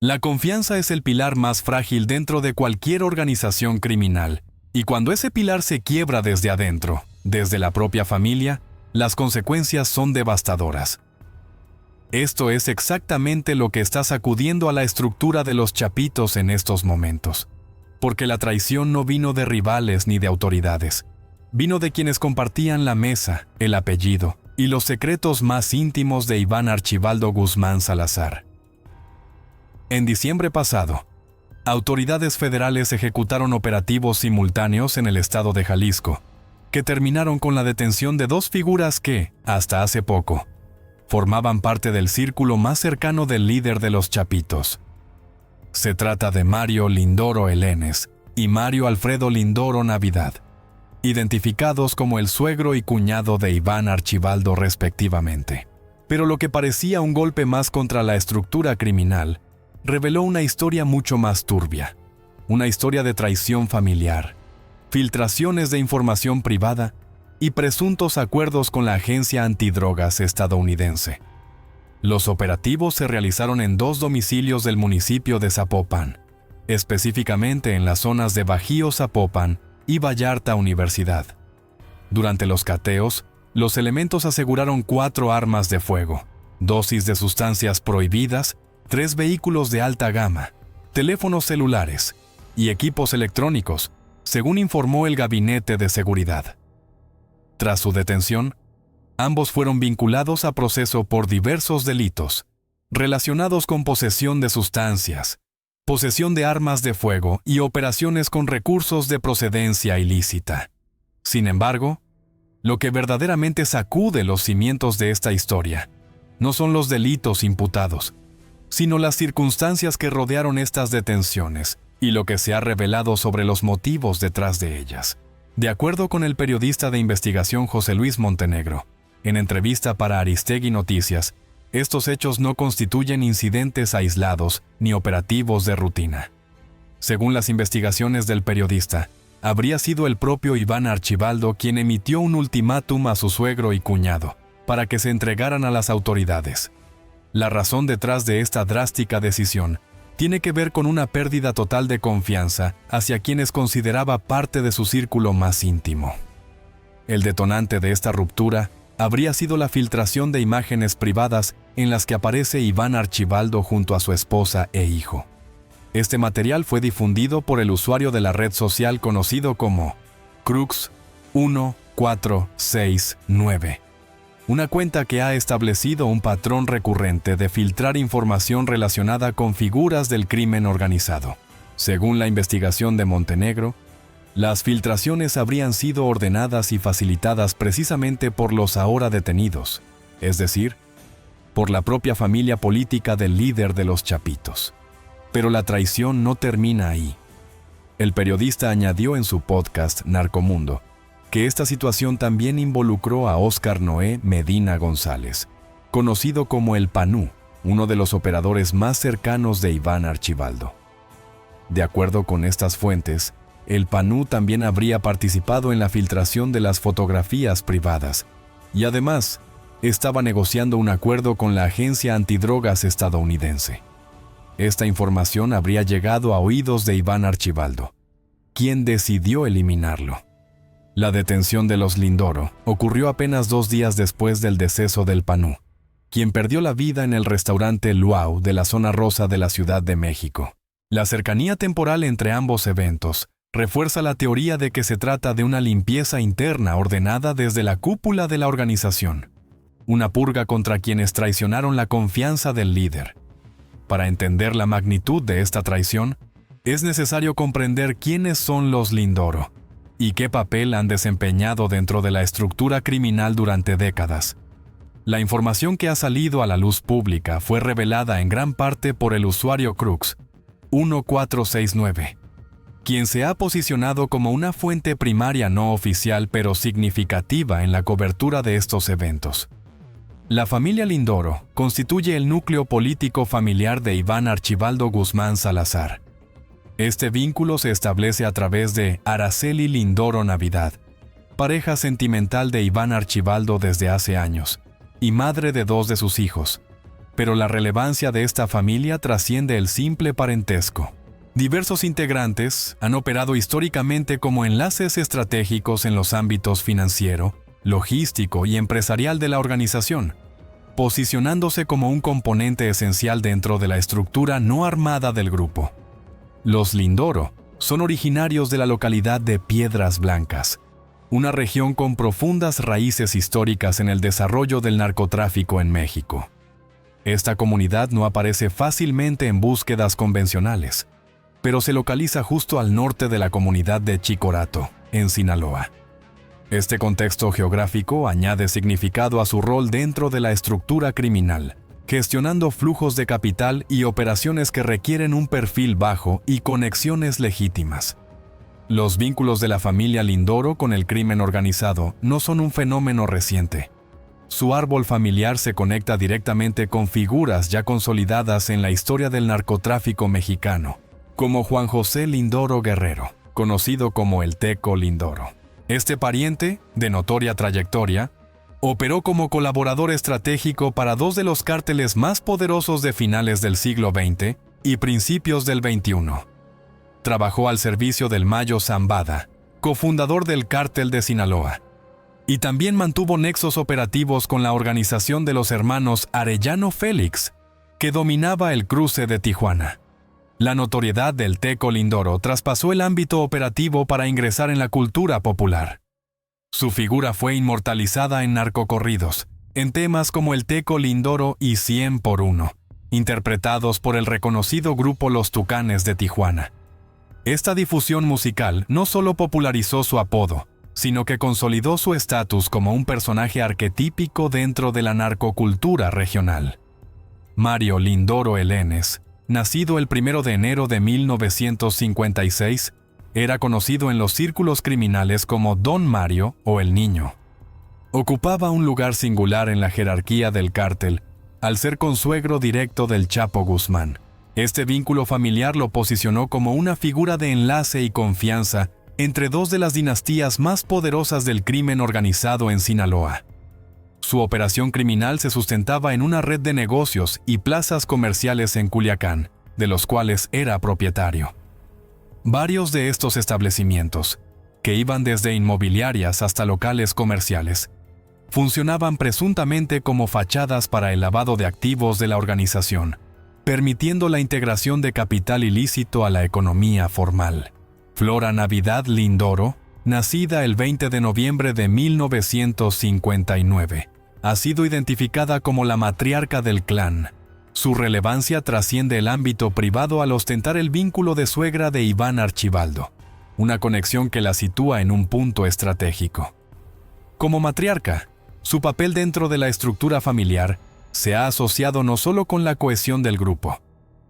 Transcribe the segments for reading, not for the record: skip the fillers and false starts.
La confianza es el pilar más frágil dentro de cualquier organización criminal, y cuando ese pilar se quiebra desde adentro, desde la propia familia, las consecuencias son devastadoras. Esto es exactamente lo que está sacudiendo a la estructura de los Chapitos en estos momentos. Porque la traición no vino de rivales ni de autoridades. Vino de quienes compartían la mesa, el apellido y los secretos más íntimos de Iván Archibaldo Guzmán Salazar. En diciembre pasado, autoridades federales ejecutaron operativos simultáneos en el estado de Jalisco, que terminaron con la detención de dos figuras que, hasta hace poco, formaban parte del círculo más cercano del líder de los Chapitos. Se trata de Mario Lindoro Elenes y Mario Alfredo Lindoro Navidad, identificados como el suegro y cuñado de Iván Archibaldo respectivamente. Pero lo que parecía un golpe más contra la estructura criminal, reveló una historia mucho más turbia, una historia de traición familiar, filtraciones de información privada y presuntos acuerdos con la agencia antidrogas estadounidense. Los operativos se realizaron en dos domicilios del municipio de Zapopan, específicamente en las zonas de Bajío Zapopan y Vallarta Universidad. Durante los cateos, los elementos aseguraron 4 armas de fuego, dosis de sustancias prohibidas, 3 vehículos de alta gama, teléfonos celulares y equipos electrónicos, según informó el Gabinete de Seguridad. Tras su detención, ambos fueron vinculados a proceso por diversos delitos, relacionados con posesión de sustancias, posesión de armas de fuego y operaciones con recursos de procedencia ilícita. Sin embargo, lo que verdaderamente sacude los cimientos de esta historia no son los delitos imputados, sino las circunstancias que rodearon estas detenciones y lo que se ha revelado sobre los motivos detrás de ellas. De acuerdo con el periodista de investigación José Luis Montenegro, en entrevista para Aristegui Noticias, estos hechos no constituyen incidentes aislados ni operativos de rutina. Según las investigaciones del periodista, habría sido el propio Iván Archibaldo quien emitió un ultimátum a su suegro y cuñado para que se entregaran a las autoridades. La razón detrás de esta drástica decisión tiene que ver con una pérdida total de confianza hacia quienes consideraba parte de su círculo más íntimo. El detonante de esta ruptura habría sido la filtración de imágenes privadas en las que aparece Iván Archibaldo junto a su esposa e hijo. Este material fue difundido por el usuario de la red social conocido como Crux1469, una cuenta que ha establecido un patrón recurrente de filtrar información relacionada con figuras del crimen organizado. Según la investigación de Montenegro, las filtraciones habrían sido ordenadas y facilitadas precisamente por los ahora detenidos, es decir, por la propia familia política del líder de los Chapitos. Pero la traición no termina ahí. El periodista añadió en su podcast Narcomundo que esta situación también involucró a Óscar Noé Medina González, conocido como el Panú, uno de los operadores más cercanos de Iván Archibaldo. De acuerdo con estas fuentes, el Panú también habría participado en la filtración de las fotografías privadas y además estaba negociando un acuerdo con la agencia antidrogas estadounidense. Esta información habría llegado a oídos de Iván Archibaldo, quien decidió eliminarlo. La detención de los Lindoro ocurrió apenas 2 días después del deceso del Panú, quien perdió la vida en el restaurante Luau de la zona rosa de la Ciudad de México. La cercanía temporal entre ambos eventos refuerza la teoría de que se trata de una limpieza interna ordenada desde la cúpula de la organización, una purga contra quienes traicionaron la confianza del líder. Para entender la magnitud de esta traición, es necesario comprender quiénes son los Lindoro y qué papel han desempeñado dentro de la estructura criminal durante décadas. La información que ha salido a la luz pública fue revelada en gran parte por el usuario Crux1469, quien se ha posicionado como una fuente primaria no oficial pero significativa en la cobertura de estos eventos. La familia Lindoro constituye el núcleo político familiar de Iván Archibaldo Guzmán Salazar. Este vínculo se establece a través de Araceli Lindoro Navidad, pareja sentimental de Iván Archibaldo desde hace años, y madre de 2 de sus hijos, pero la relevancia de esta familia trasciende el simple parentesco. Diversos integrantes han operado históricamente como enlaces estratégicos en los ámbitos financiero, logístico y empresarial de la organización, posicionándose como un componente esencial dentro de la estructura no armada del grupo. Los Lindoro son originarios de la localidad de Piedras Blancas, una región con profundas raíces históricas en el desarrollo del narcotráfico en México. Esta comunidad no aparece fácilmente en búsquedas convencionales, pero se localiza justo al norte de la comunidad de Chicorato, en Sinaloa. Este contexto geográfico añade significado a su rol dentro de la estructura criminal, gestionando flujos de capital y operaciones que requieren un perfil bajo y conexiones legítimas. Los vínculos de la familia Lindoro con el crimen organizado no son un fenómeno reciente. Su árbol familiar se conecta directamente con figuras ya consolidadas en la historia del narcotráfico mexicano, como Juan José Lindoro Guerrero, conocido como el Teco Lindoro. Este pariente, de notoria trayectoria, operó como colaborador estratégico para dos de los cárteles más poderosos de finales del siglo XX y principios del XXI. Trabajó al servicio del Mayo Zambada, cofundador del cártel de Sinaloa, y también mantuvo nexos operativos con la organización de los hermanos Arellano Félix, que dominaba el cruce de Tijuana. La notoriedad del Teco Lindoro traspasó el ámbito operativo para ingresar en la cultura popular. Su figura fue inmortalizada en narcocorridos, en temas como el Teco Lindoro y 100 por 1, interpretados por el reconocido grupo Los Tucanes de Tijuana. Esta difusión musical no solo popularizó su apodo, sino que consolidó su estatus como un personaje arquetípico dentro de la narcocultura regional. Mario Lindoro Elenes, nacido el 1 de enero de 1956, era conocido en los círculos criminales como Don Mario o El Niño. Ocupaba un lugar singular en la jerarquía del cártel, al ser consuegro directo del Chapo Guzmán. Este vínculo familiar lo posicionó como una figura de enlace y confianza entre dos de las dinastías más poderosas del crimen organizado en Sinaloa. Su operación criminal se sustentaba en una red de negocios y plazas comerciales en Culiacán, de los cuales era propietario. Varios de estos establecimientos, que iban desde inmobiliarias hasta locales comerciales, funcionaban presuntamente como fachadas para el lavado de activos de la organización, permitiendo la integración de capital ilícito a la economía formal. Flora Navidad Lindoro, nacida el 20 de noviembre de 1959, ha sido identificada como la matriarca del clan. Su relevancia trasciende el ámbito privado al ostentar el vínculo de suegra de Iván Archibaldo, una conexión que la sitúa en un punto estratégico. Como matriarca, su papel dentro de la estructura familiar se ha asociado no solo con la cohesión del grupo,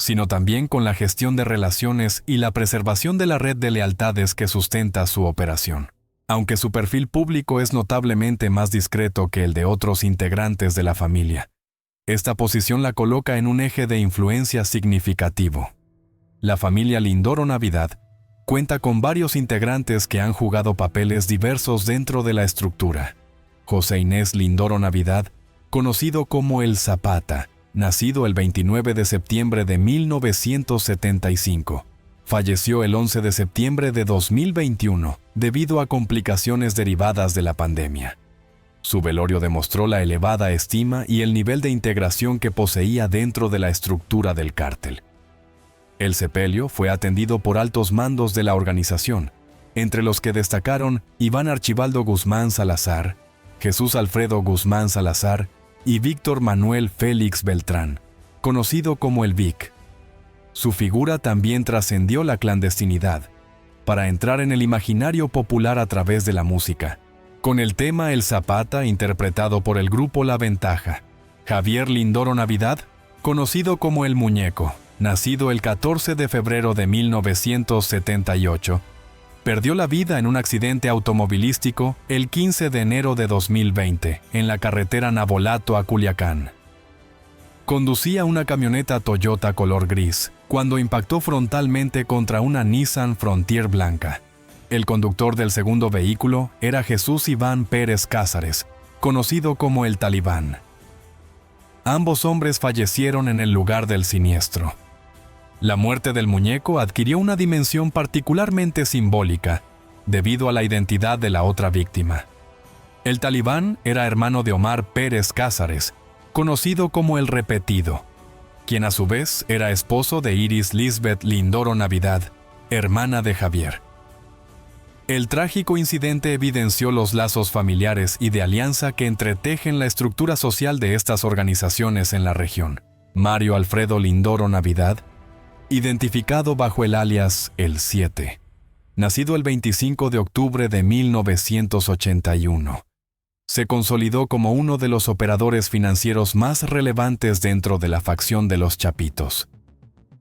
sino también con la gestión de relaciones y la preservación de la red de lealtades que sustenta su operación. Aunque su perfil público es notablemente más discreto que el de otros integrantes de la familia, esta posición la coloca en un eje de influencia significativo. La familia Lindoro Navidad cuenta con varios integrantes que han jugado papeles diversos dentro de la estructura. José Inés Lindoro Navidad, conocido como El Zapata, nacido el 29 de septiembre de 1975, falleció el 11 de septiembre de 2021 debido a complicaciones derivadas de la pandemia. Su velorio demostró la elevada estima y el nivel de integración que poseía dentro de la estructura del cártel. El sepelio fue atendido por altos mandos de la organización, entre los que destacaron Iván Archibaldo Guzmán Salazar, Jesús Alfredo Guzmán Salazar y Víctor Manuel Félix Beltrán, conocido como el Vic. Su figura también trascendió la clandestinidad, para entrar en el imaginario popular a través de la música, con el tema El Zapata interpretado por el grupo La Ventaja. Javier Lindoro Navidad, conocido como El Muñeco, nacido el 14 de febrero de 1978, perdió la vida en un accidente automovilístico el 15 de enero de 2020 en la carretera Navolato a Culiacán. Conducía una camioneta Toyota color gris cuando impactó frontalmente contra una Nissan Frontier blanca. El conductor del segundo vehículo era Jesús Iván Pérez Cázares, conocido como el Talibán. Ambos hombres fallecieron en el lugar del siniestro. La muerte del muñeco adquirió una dimensión particularmente simbólica debido a la identidad de la otra víctima. El talibán era hermano de Omar Pérez Cázares, conocido como el Repetido, quien a su vez era esposo de Iris Lisbeth Lindoro Navidad, hermana de Javier. El trágico incidente evidenció los lazos familiares y de alianza que entretejen la estructura social de estas organizaciones en la región. Mario Alfredo Lindoro Navidad, identificado bajo el alias El 7, nacido el 25 de octubre de 1981, se consolidó como uno de los operadores financieros más relevantes dentro de la facción de los Chapitos.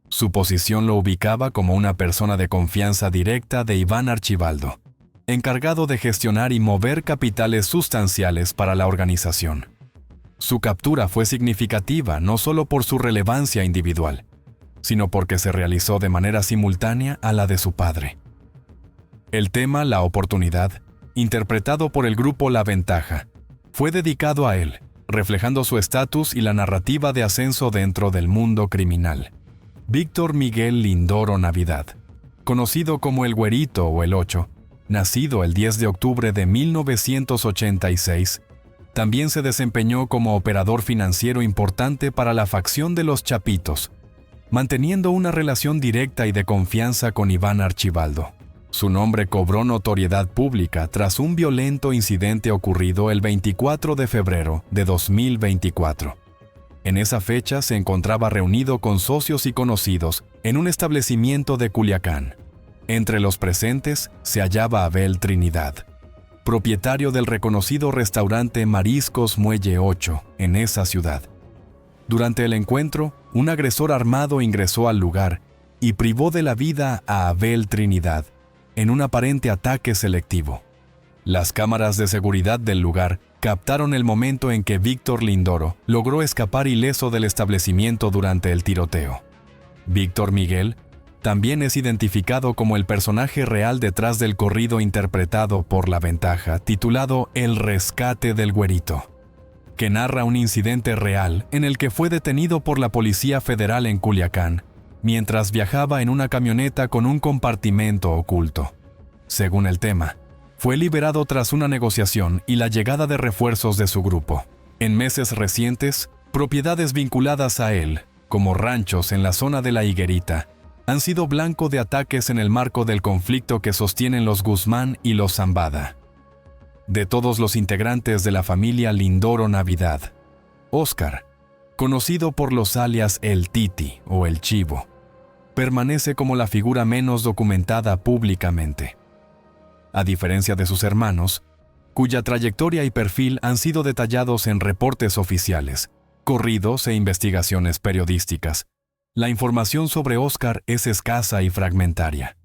Su posición lo ubicaba como una persona de confianza directa de Iván Archibaldo, encargado de gestionar y mover capitales sustanciales para la organización. Su captura fue significativa no solo por su relevancia individual, sino porque se realizó de manera simultánea a la de su padre. El tema La Oportunidad, interpretado por el grupo La Ventaja, fue dedicado a él, reflejando su estatus y la narrativa de ascenso dentro del mundo criminal. Víctor Miguel Lindoro Navidad, conocido como el Güerito o el 8, nacido el 10 de octubre de 1986, también se desempeñó como operador financiero importante para la facción de los Chapitos, manteniendo una relación directa y de confianza con Iván Archibaldo. Su nombre cobró notoriedad pública tras un violento incidente ocurrido el 24 de febrero de 2024. En esa fecha se encontraba reunido con socios y conocidos en un establecimiento de Culiacán. Entre los presentes se hallaba Abel Trinidad, propietario del reconocido restaurante Mariscos Muelle 8 en esa ciudad. Durante el encuentro, un agresor armado ingresó al lugar y privó de la vida a Abel Trinidad en un aparente ataque selectivo. Las cámaras de seguridad del lugar captaron el momento en que Víctor Lindoro logró escapar ileso del establecimiento durante el tiroteo. Víctor Miguel también es identificado como el personaje real detrás del corrido interpretado por La Ventaja, titulado El Rescate del Güerito, que narra un incidente real en el que fue detenido por la Policía Federal en Culiacán, mientras viajaba en una camioneta con un compartimento oculto. Según el tema, fue liberado tras una negociación y la llegada de refuerzos de su grupo. En meses recientes, propiedades vinculadas a él, como ranchos en la zona de La Higuerita, han sido blanco de ataques en el marco del conflicto que sostienen los Guzmán y los Zambada. De todos los integrantes de la familia Lindoro Navidad, Óscar, conocido por los alias El Titi o El Chivo, permanece como la figura menos documentada públicamente. A diferencia de sus hermanos, cuya trayectoria y perfil han sido detallados en reportes oficiales, corridos e investigaciones periodísticas, la información sobre Óscar es escasa y fragmentaria.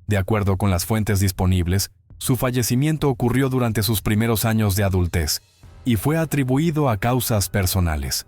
De acuerdo con las fuentes disponibles, su fallecimiento ocurrió durante sus primeros años de adultez y fue atribuido a causas personales.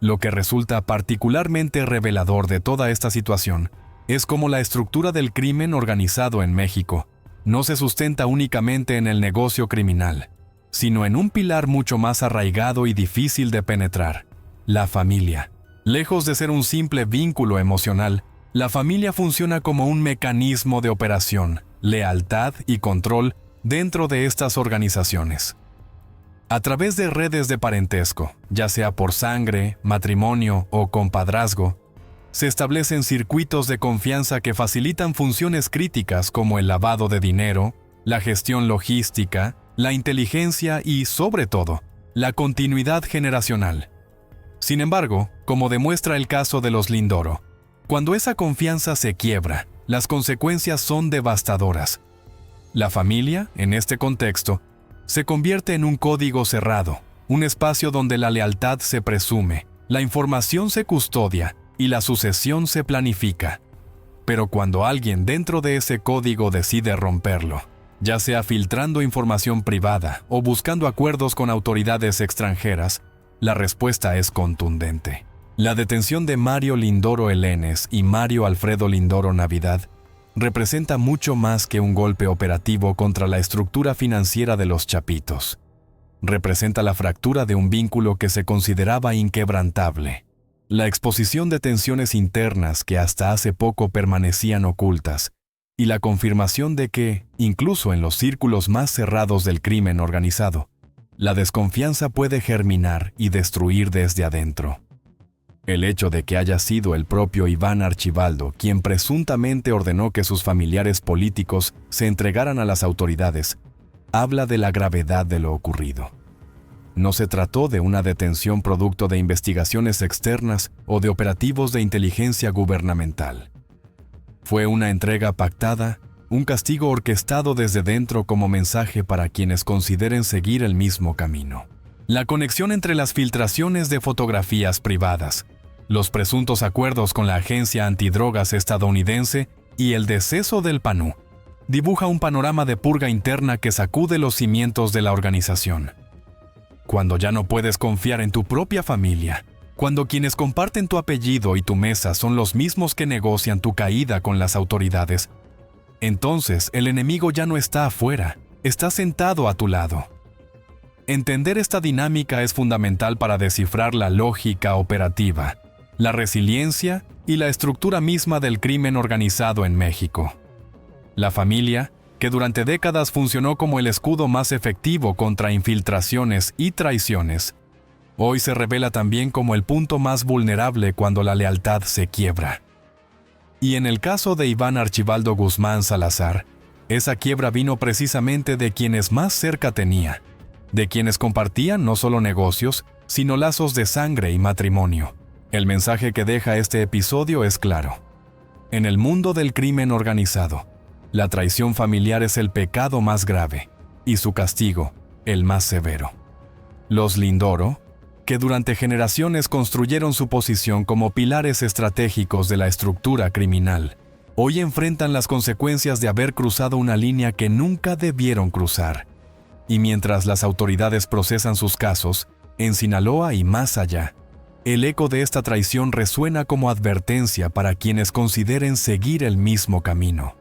Lo que resulta particularmente revelador de toda esta situación es cómo la estructura del crimen organizado en México no se sustenta únicamente en el negocio criminal, sino en un pilar mucho más arraigado y difícil de penetrar: la familia. Lejos de ser un simple vínculo emocional, la familia funciona como un mecanismo de operación, lealtad y control dentro de estas organizaciones. A través de redes de parentesco, ya sea por sangre, matrimonio o compadrazgo, se establecen circuitos de confianza que facilitan funciones críticas como el lavado de dinero, la gestión logística, la inteligencia y, sobre todo, la continuidad generacional. Sin embargo, como demuestra el caso de los Lindoro, cuando esa confianza se quiebra, las consecuencias son devastadoras. La familia, en este contexto, se convierte en un código cerrado, un espacio donde la lealtad se presume, la información se custodia y la sucesión se planifica. Pero cuando alguien dentro de ese código decide romperlo, ya sea filtrando información privada o buscando acuerdos con autoridades extranjeras, la respuesta es contundente. La detención de Mario Lindoro Elenes y Mario Alfredo Lindoro Navidad representa mucho más que un golpe operativo contra la estructura financiera de los Chapitos. representa la fractura de un vínculo que se consideraba inquebrantable. La exposición de tensiones internas que hasta hace poco permanecían ocultas, y la confirmación de que, incluso en los círculos más cerrados del crimen organizado, la desconfianza puede germinar y destruir desde adentro. El hecho de que haya sido el propio Iván Archibaldo quien presuntamente ordenó que sus familiares políticos se entregaran a las autoridades, habla de la gravedad de lo ocurrido. No se trató de una detención producto de investigaciones externas o de operativos de inteligencia gubernamental. Fue una entrega pactada, un castigo orquestado desde dentro como mensaje para quienes consideren seguir el mismo camino. La conexión entre las filtraciones de fotografías privadas, los presuntos acuerdos con la agencia antidrogas estadounidense y el deceso del PANU dibuja un panorama de purga interna que sacude los cimientos de la organización. Cuando ya no puedes confiar en tu propia familia, cuando quienes comparten tu apellido y tu mesa son los mismos que negocian tu caída con las autoridades, entonces el enemigo ya no está afuera, está sentado a tu lado. Entender esta dinámica es fundamental para descifrar la lógica operativa, la resiliencia y la estructura misma del crimen organizado en México. La familia, que durante décadas funcionó como el escudo más efectivo contra infiltraciones y traiciones, hoy se revela también como el punto más vulnerable cuando la lealtad se quiebra. Y en el caso de Iván Archibaldo Guzmán Salazar, esa quiebra vino precisamente de quienes más cerca tenía, de quienes compartían no solo negocios, sino lazos de sangre y matrimonio. El mensaje que deja este episodio es claro. En el mundo del crimen organizado, la traición familiar es el pecado más grave y su castigo, el más severo. Los Lindoro, que durante generaciones construyeron su posición como pilares estratégicos de la estructura criminal, hoy enfrentan las consecuencias de haber cruzado una línea que nunca debieron cruzar. Y mientras las autoridades procesan sus casos, en Sinaloa y más allá, el eco de esta traición resuena como advertencia para quienes consideren seguir el mismo camino.